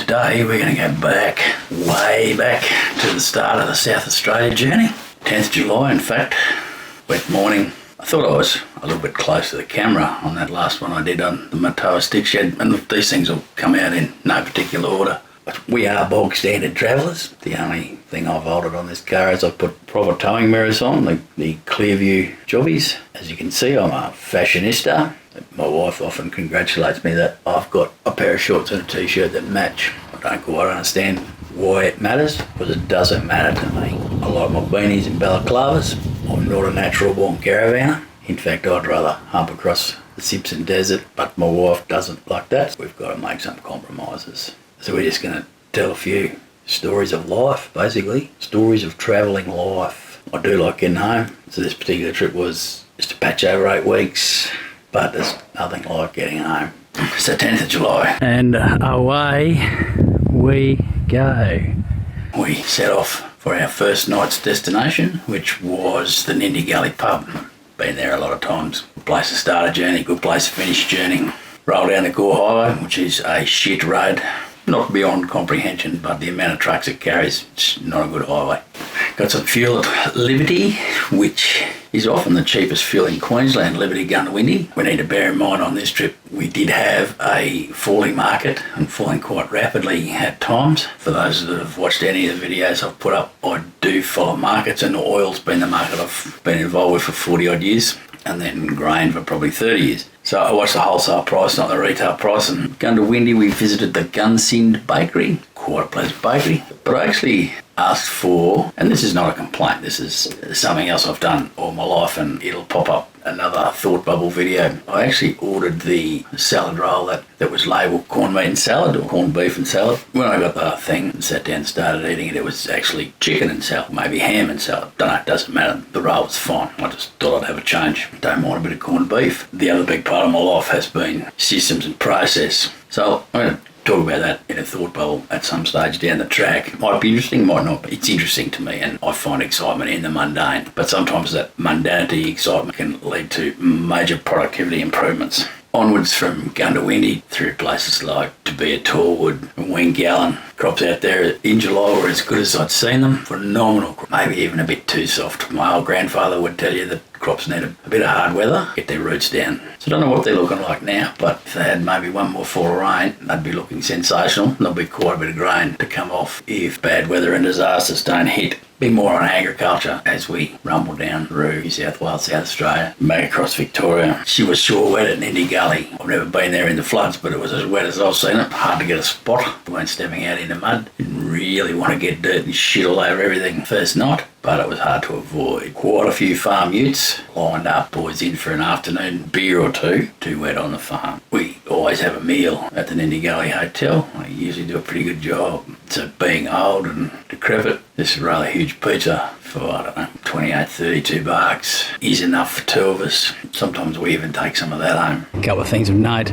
Today we're going to go back, way back to the start of the South Australia journey. 10th July in fact, wet morning. I thought I was a little bit close to the camera on that last one I did on the Matoa stick shed, and these things will come out in no particular order. But we are bog standard travellers. The only thing I've altered on this car is I've put proper towing mirrors on, the Clearview jobbies. As you can see, I'm a fashionista. My wife often congratulates me that I've got a pair of shorts and a t-shirt that match. I don't quite understand why it matters, because it doesn't matter to me. I like my beanies and balaclavas. I'm not a natural born caravanner. In fact, I'd rather hump across the Simpson Desert, but my wife doesn't like that. We've got to make some compromises. So we're just going to tell a few stories of life, basically. Stories of travelling life. I do like getting home. So this particular trip was just a patch over 8 weeks. But there's nothing like getting home. So 10th of July. And away we go. We set off for our first night's destination, which was the Nindigully pub. Been there a lot of times. Good place to start a journey, good place to finish a journey. Roll down the Gore Highway, which is a shit road. Not beyond comprehension, but the amount of trucks it carries, it's not a good highway. Got some fuel at Liberty, which is often the cheapest fuel in Queensland, Liberty Gundawindi. We need to bear in mind on this trip, we did have a falling market and falling quite rapidly at times. For those that have watched any of the videos I've put up, I do follow markets, and oil's been the market I've been involved with for 40 odd years, and then grain for probably 30 years. So I watched the wholesale price, not the retail price. And Gundawindi, we visited the Gunsind Bakery, quite a pleasant bakery. But I actually asked for, and this is not a complaint, this is something else I've done all my life, and it'll pop up another thought bubble video. I actually ordered the salad roll that was labelled corned meat and salad, or corned beef and salad. When I got the thing and sat down and started eating it, it was actually chicken and salad, maybe ham and salad. Don't know, it doesn't matter. The roll was fine. I just thought I'd have a change. Don't mind a bit of corned beef. The other big part of my life has been systems and process. So I'm going to talk about that in a thought bubble at some stage down the track. Might be interesting, might not, but it's interesting to me, and I find excitement in the mundane. But sometimes that mundanity excitement can lead to major productivity improvements. Onwards from Gundawindi through places like Tabea, Torwood and Wengallen. Crops out there in July were as good as I'd seen them. Phenomenal, maybe even a bit too soft. My old grandfather would tell you that crops need a bit of hard weather, get their roots down. So I don't know what they're looking like now, but if they had maybe one more fall of rain, they'd be looking sensational. There'll be quite a bit of grain to come off if bad weather and disasters don't hit. Be more on agriculture as we rumble down through New South Wales, South Australia, back across Victoria. She was sure wet at Nindigully. I've never been there in the floods, but it was as wet as I've seen it. Hard to get a spot. We weren't stepping out in the mud. Didn't really want to get dirt and shit all over everything first night, but it was hard to avoid. Quite a few farm utes lined up, boys in for an afternoon beer or two. Too wet on the farm. We always have a meal at the Nindigully Hotel. I usually do a pretty good job. So being old and decrepit, this rather huge pizza for, I don't know, 28, 32 bucks is enough for two of us. Sometimes we even take some of that home. A couple of things of note.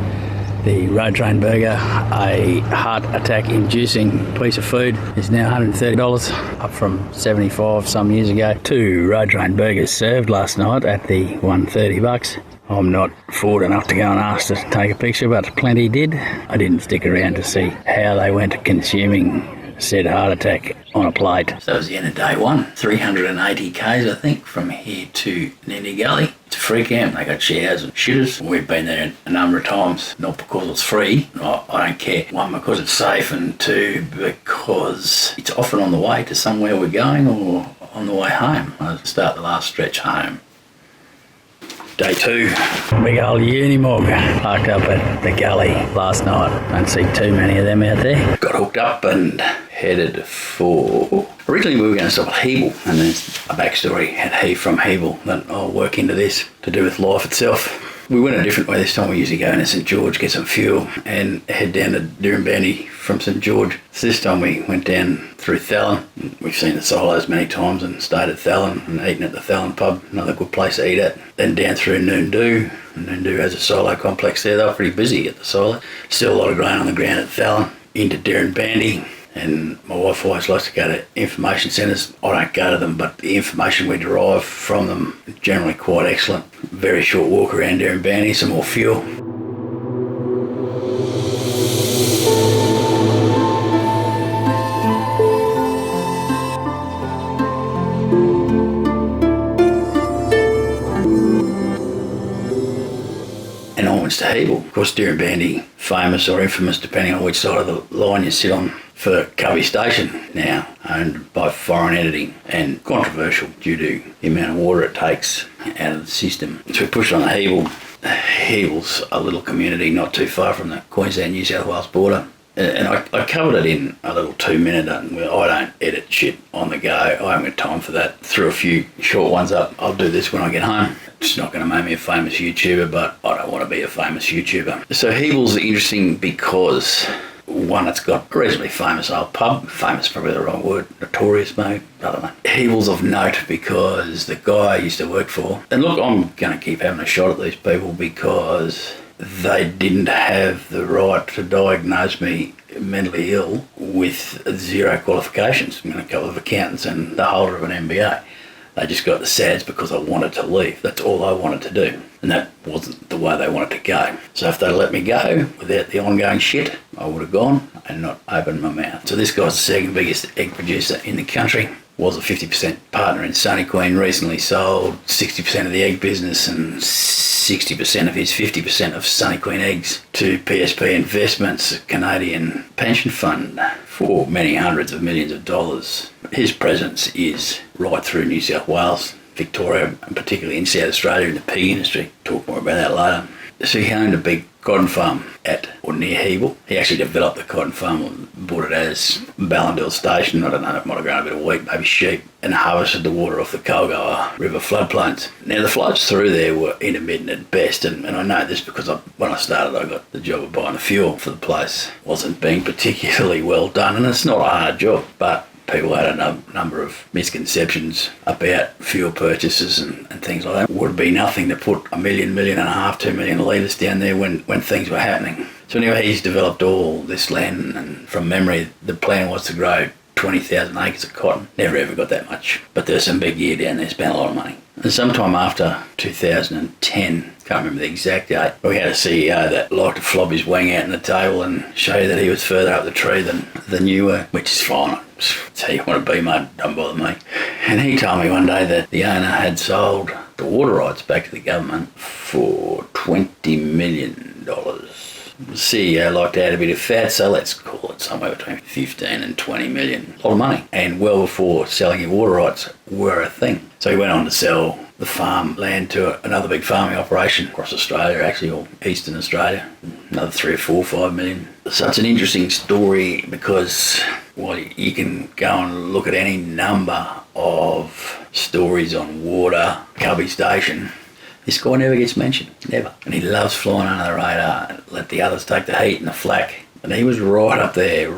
The road train burger, a heart attack inducing piece of food, is now $130, up from $75 some years ago. 2 road train burgers served last night at the $130. I'm not forward enough to go and ask to take a picture, but plenty did. I didn't stick around to see how they went consuming said heart attack on a plate. So that was the end of day one. 380 k's, I think, from here to Nindigully. It's a free camp. They got showers and shitters. We've been there a number of times, not because it's free. I don't care. 1, because it's safe, and 2, because it's often on the way to somewhere we're going or on the way home. I start the last stretch home. Day 2, big old Unimog parked up at the gully last night. Don't see too many of them out there. Got hooked up and headed for... Originally we were going to stop at Hebel, and there's a backstory from Hebel that I'll work into this to do with life itself. We went a different way this time. We usually go into St George, get some fuel and head down to Dirranbandi from St George. So this time we went down through Thallon. We've seen the silos many times and stayed at Thallon and eaten at the Thallon pub, another good place to eat at. Then down through Noondoo. Noondoo has a silo complex there. They were pretty busy at the silo. Still a lot of grain on the ground at Thallon. Into Dirranbandi. And my wife always likes to go to information centres. I don't go to them, but the information we derive from them is generally quite excellent. Very short walk around Dirranbandi, some more fuel. to Hebel. Of course, Dirranbandi, famous or infamous depending on which side of the line you sit on, for Covey Station, now owned by foreign entity and controversial due to the amount of water it takes out of the system. So we pushed on the Hebel. Hebel's a little community not too far from the Queensland-New South Wales border. And I covered it in a little 2-minute. I don't edit shit on the go. I haven't got time for that. Threw a few short ones up. I'll do this when I get home. It's not going to make me a famous YouTuber, but I don't want to be a famous YouTuber. So Hebel's interesting because, one, it's got a reasonably famous old pub. Famous, probably the wrong word. Notorious, maybe. I don't know. Hebel's of note because the guy I used to work for, and look, I'm going to keep having a shot at these people because they didn't have the right to diagnose me mentally ill with 0 qualifications. I mean, a couple of accountants and the holder of an MBA. They just got the SADs because I wanted to leave. That's all I wanted to do. And that wasn't the way they wanted to go. So if they let me go without the ongoing shit, I would have gone and not opened my mouth. So this guy's the second biggest egg producer in the country. Was a 50% partner in Sunny Queen, recently sold 60% of the egg business and 60% of his 50% of Sunny Queen eggs to PSP Investments, a Canadian pension fund, for many hundreds of millions of dollars. His presence is right through New South Wales, Victoria, and particularly in South Australia in the pig industry. Talk more about that later. So he owned a big cotton farm at or near Hebel. He actually developed the cotton farm and bought it as Ballindale Station. I don't know, it might have grown a bit of wheat, maybe sheep, and harvested the water off the Colgoa River floodplains. Now the flows through there were intermittent at best, and I know this because when I started I got the job of buying the fuel for the place. It wasn't being particularly well done, and it's not a hard job, but people had a number of misconceptions about fuel purchases and things like that. It would be nothing to put 1 million, 1.5 million, 2 million litres down there when things were happening. So anyway, he's developed all this land, and from memory, the plan was to grow 20,000 acres of cotton. Never ever got that much. But there's some big year down there, spent a lot of money. And sometime after 2010, can't remember the exact date, we had a CEO that liked to flop his wing out on the table and show you that he was further up the tree than you were, which is fine. That's how you want to be, mate. Don't bother me. And he told me one day that the owner had sold the water rights back to the government for $20 million. The CEO liked to add a bit of fat, so let's call it somewhere between 15 and 20 million. A lot of money. And well before selling your water rights were a thing. So he went on to sell the farm land to another big farming operation across Australia, actually, or Eastern Australia. Another 3 or 4, 5 million. So it's an interesting story because, well, you can go and look at any number of stories on water, Covey Station. This guy never gets mentioned, never. And he loves flying under the radar, let the others take the heat and the flack. And he was right up there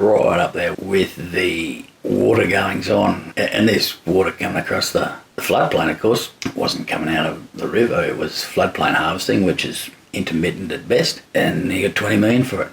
with the water goings on. And this water coming across the floodplain, of course, it wasn't coming out of the river. It was floodplain harvesting, which is intermittent at best. And he got 20 million for it.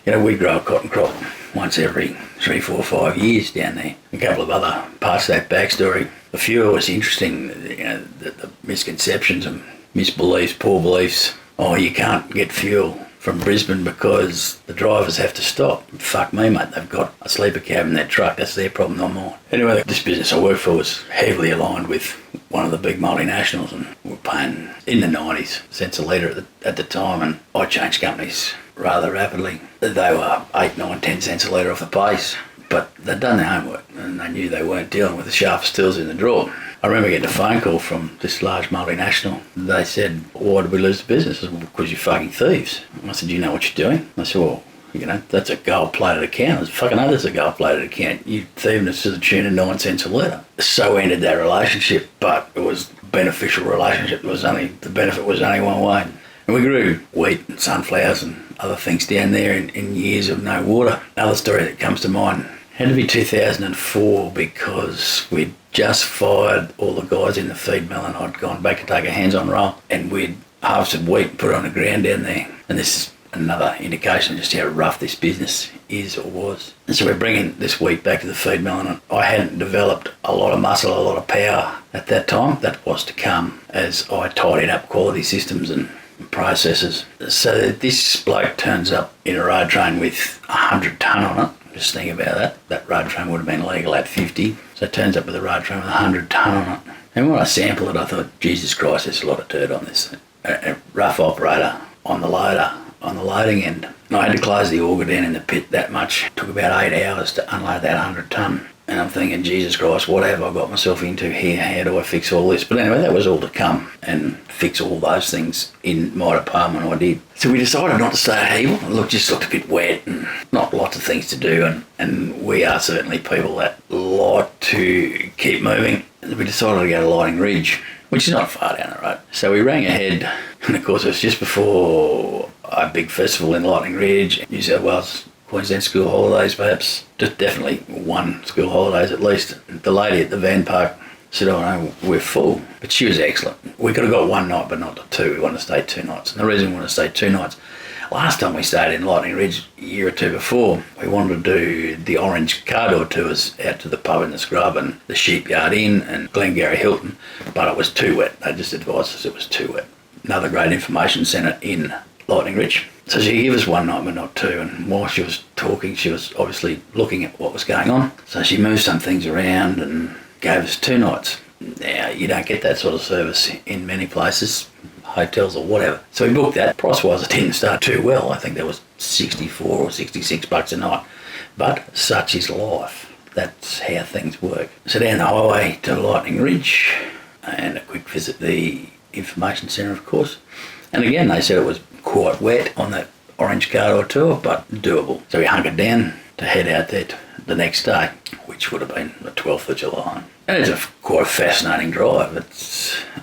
You know, we grow a cotton crop once every 3, 4, 5 years down there. A couple of other parts of that backstory. A few of it was interesting, you know, the misconceptions and misbeliefs, poor beliefs. Oh, you can't get fuel from Brisbane because the drivers have to stop. Fuck me, mate. They've got a sleeper cab in that truck. That's their problem, not mine. Anyway, this business I worked for was heavily aligned with one of the big multinationals, and we were paying in the 90s cents a litre at the time, and I changed companies rather rapidly. They were 8, 9, 10 cents a litre off the pace, but they'd done their homework and they knew they weren't dealing with the sharpest tools in the drawer. I remember getting a phone call from this large multinational. They said, why did we lose the business? I said, well, because you're fucking thieves. I said, you know what you're doing? I said, well, you know, that's a gold-plated account. I said, fucking know that's a gold-plated account. You thieving us to the tune of 9 cents a litre. So ended that relationship, but it was a beneficial relationship. The benefit was only one way. And we grew wheat and sunflowers and other things down there in years of no water. Another story that comes to mind had to be 2004 because we'd just fired all the guys in the feed mill and I'd gone back to take a hands-on role, and we'd harvested wheat and put it on the ground down there. And this is another indication of just how rough this business is or was. And so we're bringing this wheat back to the feed mill, and I hadn't developed a lot of muscle, a lot of power at that time. That was to come as I tidied up quality systems and processes. So this bloke turns up in a road train with 100 tonne on it. Just think about that. That road train would have been legal at 50. So it turns up with a road train with 100 tonne on it. And when I sampled it, I thought, Jesus Christ, there's a lot of dirt on this. A rough operator on the loader, on the loading end. And I had to close the auger down in the pit that much. It took about 8 hours to unload that 100 tonne. And I'm thinking, Jesus Christ, what have I got myself into here? How do I fix all this? But anyway, that was all to come, and fix all those things in my department I did. So we decided not to stay at Hebel. It just looked a bit wet and not lots of things to do. And we are certainly people that like to keep moving. And we decided to go to Lightning Ridge, which is not far down the road. So we rang ahead, and of course it was just before a big festival in Lightning Ridge, New South Wales, Queensland school holidays perhaps, just definitely one school holidays at least. The lady at the van park said, oh no, we're full. But she was excellent. We could have got one night but not the two. We wanted to stay 2 nights. And the reason we wanted to stay 2 nights, last time we stayed in Lightning Ridge, a year or two before, we wanted to do the orange car door tours out to the pub in the scrub and the Sheepyard Inn and Glengarry Hilton, but it was too wet. They just advised us it was too wet. Another great information centre in Lightning Ridge. So she gave us one night but not two, and while she was talking she was obviously looking at what was going on. So she moved some things around and gave us 2 nights. Now you don't get that sort of service in many places, hotels or whatever. So we booked that. Price wise it didn't start too well. I think that was 64 or 66 bucks a night. But such is life. That's how things work. So down the highway to Lightning Ridge and a quick visit to the information centre of course. And again they said it was quite wet on that orange car door tour, but doable. So we hunkered down to head out there the next day, which would have been the 12th of July. And it's a quite fascinating drive.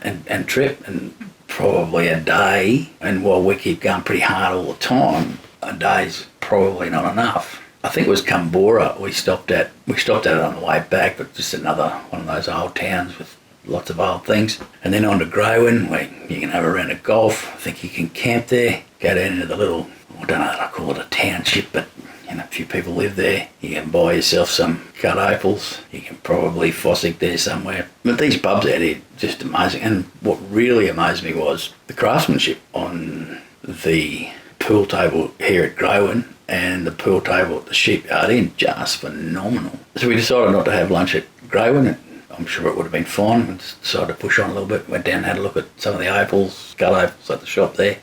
And trip, and probably a day. And while we keep going pretty hard all the time, a day's probably not enough. I think it was Cumbora we stopped at. We stopped at it on the way back, but just another one of those old towns with lots of old things. And then on to Grawin, where you can have a round of golf. I think you can camp there, go down into the little, I don't know, I call it a township, but a few people live there. You can buy yourself some cut opals. You can probably fossick there somewhere. But these pubs out here, just amazing. And what really amazed me was the craftsmanship on the pool table here at Grawin and the pool table at the Sheepyard Inn, just phenomenal. So we decided not to have lunch at Grawin. I'm sure it would have been fine. We decided to push on a little bit. Went down and had a look at some of the opals, cut opals at the shop there.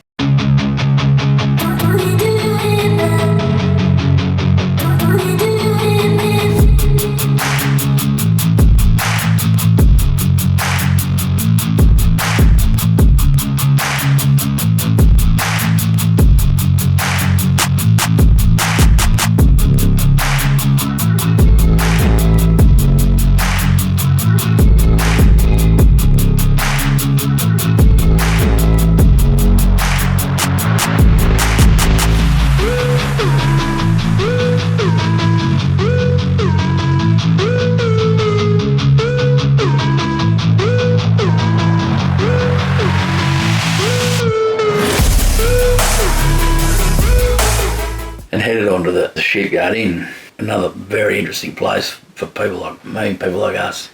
And headed on to the Sheepyard Inn, another very interesting place for people like me, people like us.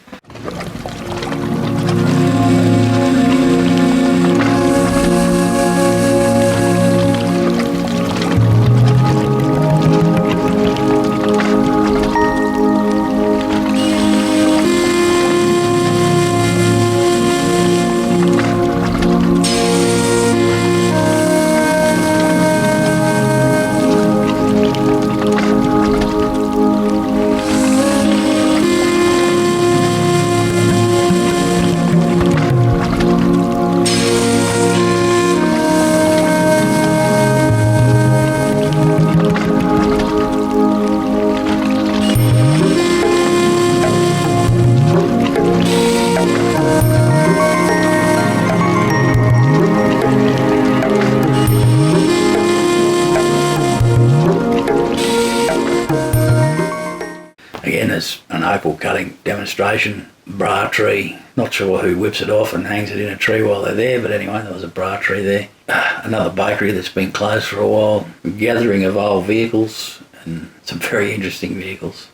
Again, there's an opal cutting demonstration, bra tree. Not sure who whips it off and hangs it in a tree while they're there, but anyway, there was a bra tree there. Another bakery that's been closed for a while. Gathering of old vehicles and some very interesting vehicles.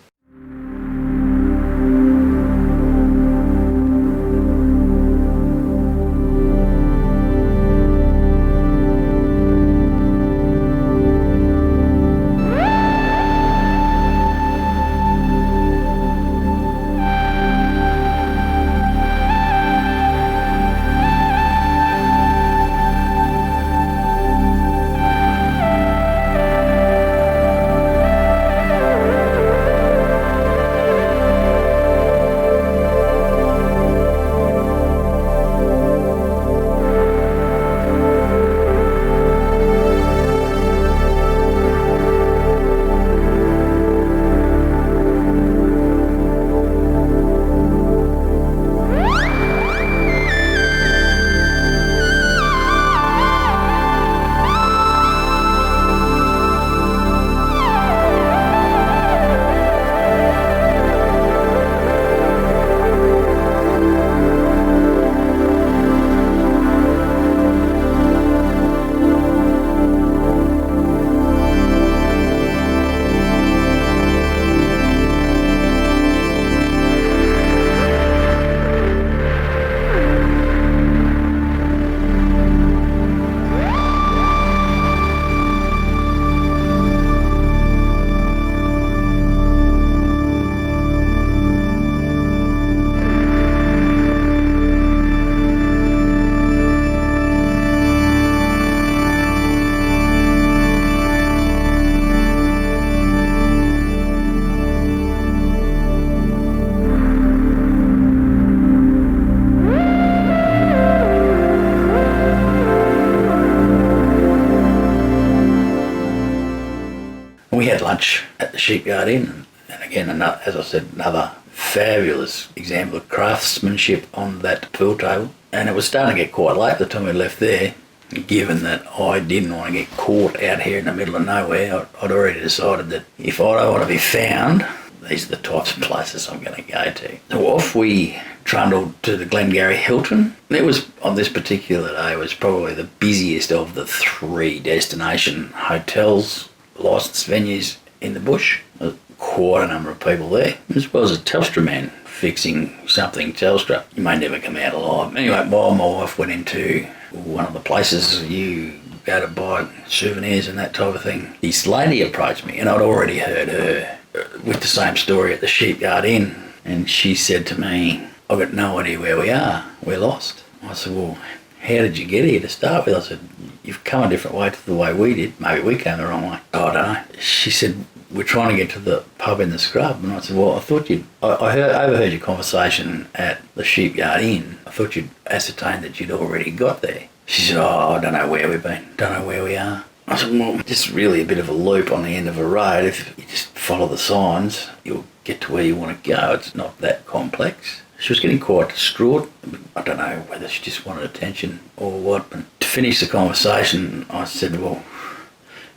Sheepyard Inn. And again, another, as I said, another fabulous example of craftsmanship on that pool table. And it was starting to get quite late the time we left there. Given that I didn't want to get caught out here in the middle of nowhere, I'd already decided that if I don't want to be found, these are the types of places I'm going to go to. So off we trundled to the Glengarry Hilton. It was, on this particular day, was probably the busiest of the 3 destination hotels, licensed venues in the bush. There was quite a number of people there, as well as a Telstra man fixing something Telstra. You may never come out alive. Anyway, while my wife went into one of the places you go to buy souvenirs and that type of thing, this lady approached me, and I'd already heard her with the same story at the Sheepyard Inn, and she said to me, "I've got no idea where we are, we're lost." I said, "Well, how did you get here to start with?" I said, "You've come a different way to the way we did. Maybe we came the wrong way." "Oh, I don't know." She said, "We're trying to get to the pub in the scrub." And I said, "Well, I thought I overheard your conversation at the Sheepyard Inn. I thought you'd ascertained that you'd already got there." She said, "Oh, I don't know where we've been, don't know where we are." I said, "Well, just really a bit of a loop on the end of a road. If you just follow the signs, you'll get to where you want to go. It's not that complex." She was getting quite distraught. I don't know whether she just wanted attention or what. But to finish the conversation, I said, "Well,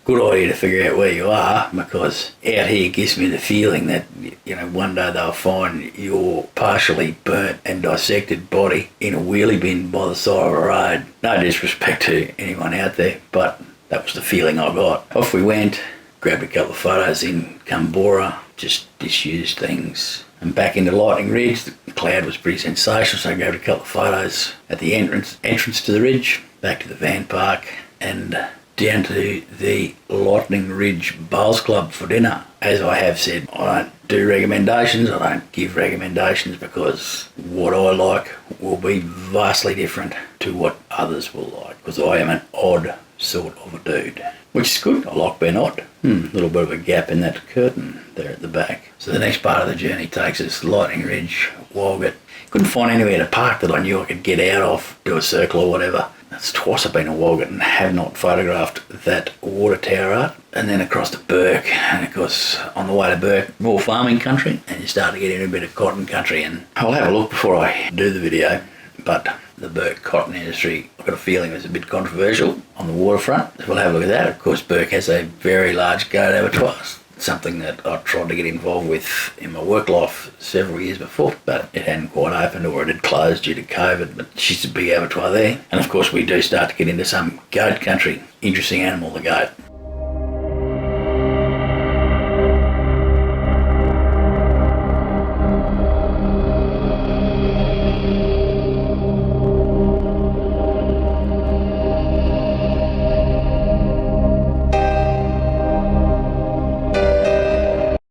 good idea to figure out where you are, because out here gives me the feeling that, you know, one day they'll find your partially burnt and dissected body in a wheelie bin by the side of a road." No disrespect to anyone out there, but that was the feeling I got. Off we went, grabbed a couple of photos in Cumbora, just disused things, and back into Lightning Ridge. The cloud was pretty sensational, so I grabbed a couple of photos at the entrance to the ridge, back to the van park, and down to the Lightning Ridge Bowls Club for dinner. As I have said, I don't do recommendations, I don't give recommendations, because what I like will be vastly different to what others will like, because I am an odd sort of a dude, which is good. I like being odd. Little bit of a gap in that curtain there at the back. So the next part of the journey takes us Lightning Ridge, Walgett. Couldn't find anywhere to park that I knew I could get out of, do a circle or whatever. That's twice I've been to Walgett and have not photographed that water tower art. And then across to Burke, and of course on the way to Burke, more farming country, and you start to get into a bit of cotton country. And I'll have a look before I do the video, but the Burke cotton industry, I've got a feeling, was a bit controversial on the waterfront. So we'll have a look at that. Of course, Burke has a very large goat abattoir, something that I tried to get involved with in my work life several years before, but it hadn't quite opened, or it had closed due to COVID, but she's a big abattoir there. And of course we do start to get into some goat country. Interesting animal, the goat.